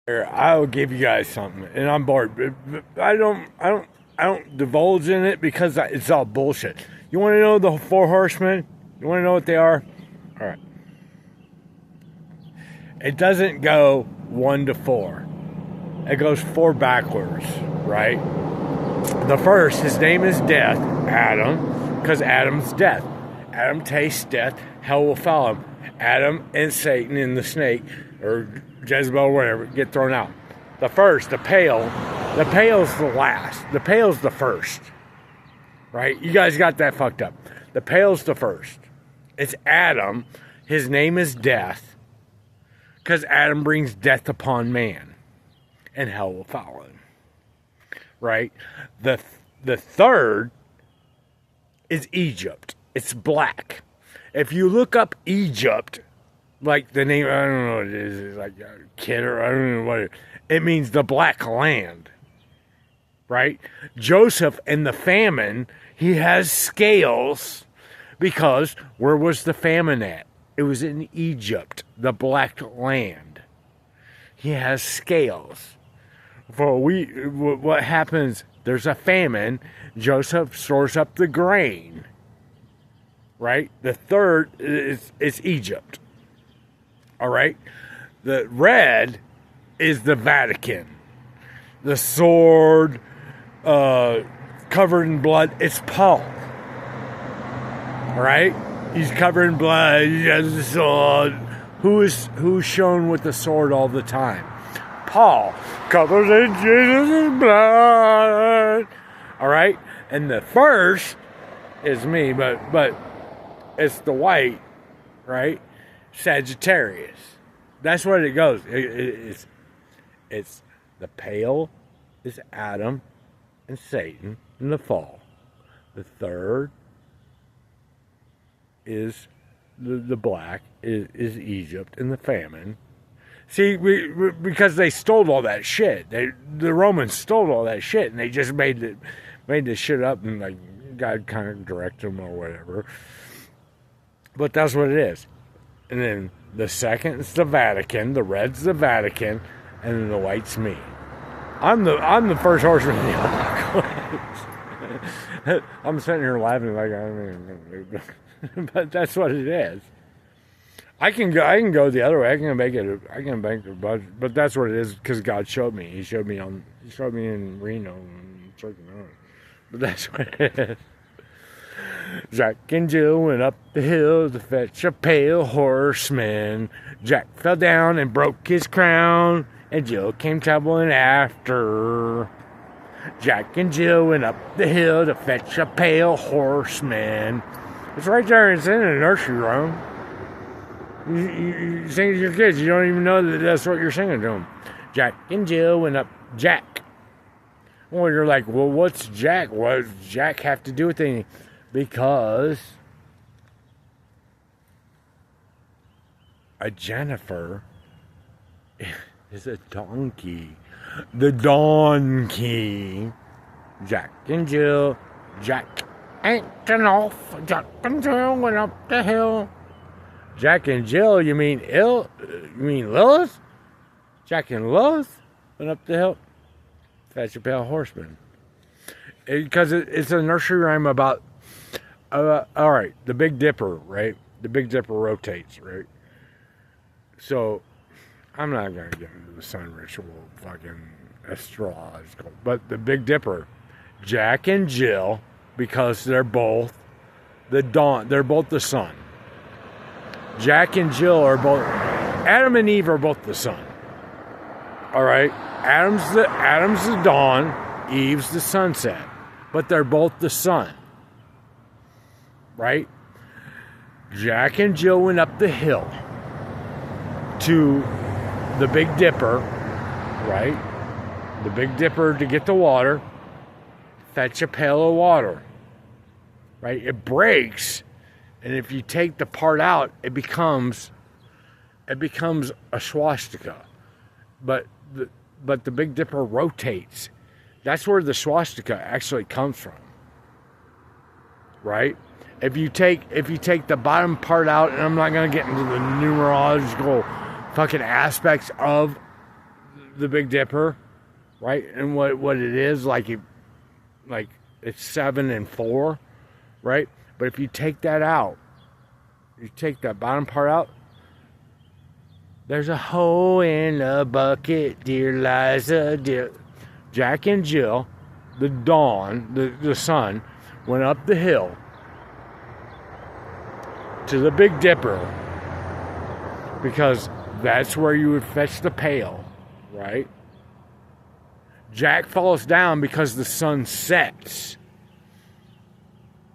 Here, I'll give you guys something, and I'm bored. I don't divulge in it because it's all bullshit. You want to know the four horsemen? You want to know what they are? All right. It doesn't go one to four. It goes four backwards, right? The first, his name is Death, Adam, because Adam's death. Adam tastes death. Hell will follow him. Adam and Satan and the snake, or Jezebel, whatever, get thrown out. The first, the pale's the last. The pale's the first, right? You guys got that fucked up. The pale's the first. It's Adam. His name is Death, because Adam brings death upon man, and hell will follow him, right? The third is Egypt. It's black. If you look up Egypt, like the name, I don't know what it is, it's like Kidder, I don't know what it is. It means the black land, right? Joseph in the famine, he has scales because where was the famine at? It was in Egypt, the black land. He has scales. What happens? There's a famine. Joseph stores up the grain, right? The third is Egypt. All right? The red is the Vatican. The sword, covered in blood, it's Paul. All right? He's covered in blood. He has the sword. Who's shown with the sword all the time? Paul, covered in Jesus' blood. All right? And the first is me, but it's the white, right? Sagittarius. That's what it goes. It's the pale is Adam and Satan in the fall. The third is the black is Egypt in the famine. See, because they stole all that shit. The Romans stole all that shit, and they just made the shit up, and like God kind of directed them or whatever. But that's what it is. And then the second is the Vatican, the red's the Vatican, and then the white's me. I'm the first horseman in the apocalypse. I'm sitting here laughing like but that's what it is. I can go the other way. I can make it but that's what it is because God showed me. He showed me in Reno and but that's what it is. Jack and Jill went up the hill to fetch a pale horseman. Jack fell down and broke his crown, and Jill came tumbling after. Jack and Jill went up the hill to fetch a pale horseman. It's right there. It's in a nursery rhyme. You sing to your kids. You don't even know that that's what you're singing to them. Jack and Jill went up. Jack. Well, you're like, well, what's Jack? What does Jack have to do with anything? Because a Jennifer is a donkey. The donkey. Jack and Jill. Jack ain't enough. Jack and Jill went up the hill. Jack and Jill, you mean Lilith? Jack and Lilith went up the hill. Fetch a pale horseman. Because it's a nursery rhyme about all right, the Big Dipper, right? The Big Dipper rotates, right? So, I'm not going to get into the sun ritual fucking astrological, but the Big Dipper, Jack and Jill, because they're both they're both the sun. Jack and Jill are both, Adam and Eve are both the sun. All right? Adam's the dawn, Eve's the sunset, but they're both the sun. Right? Jack and Jill went up the hill to the Big Dipper, right? The Big Dipper to get the water, fetch a pail of water, right? It breaks, and if you take the part out, it becomes a swastika. But the Big Dipper rotates. That's where the swastika actually comes from, right? If you take the bottom part out, and I'm not going to get into the numerological fucking aspects of the Big Dipper, right? And what it is, like it's 7 and 4, right? But if you take that out, you take that bottom part out, there's a hole in the bucket, dear Liza, dear. Jack and Jill, the dawn, the sun, went up the hill to the Big Dipper because that's where you would fetch the pail, right? Jack falls down because the sun sets,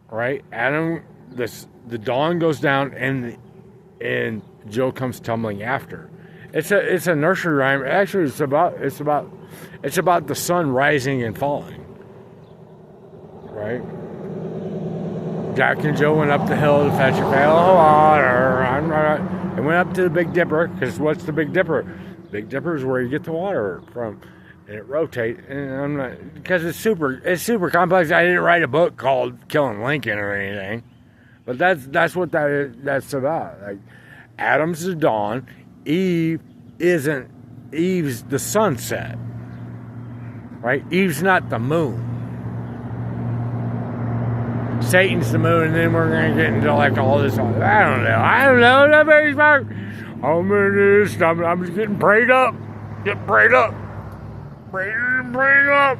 right? Adam, the dawn goes down and Jill comes tumbling after. It's a nursery rhyme. Actually, it's about the sun rising and falling, right? Jack and Jill went up the hill to fetch a pail of water. And went up to the Big Dipper, because what's the Big Dipper? Big Dipper is where you get the water from, and it rotates. And I'm not, because it's super complex. I didn't write a book called Killing Lincoln or anything, but that's what that's about. Like, Adam's the dawn, Eve's the sunset, right? Eve's not the moon. Satan's the moon, and then we're gonna get into like all this. I don't know. Not very smart. I'm just getting prayed up. Get prayed up. Prayed up.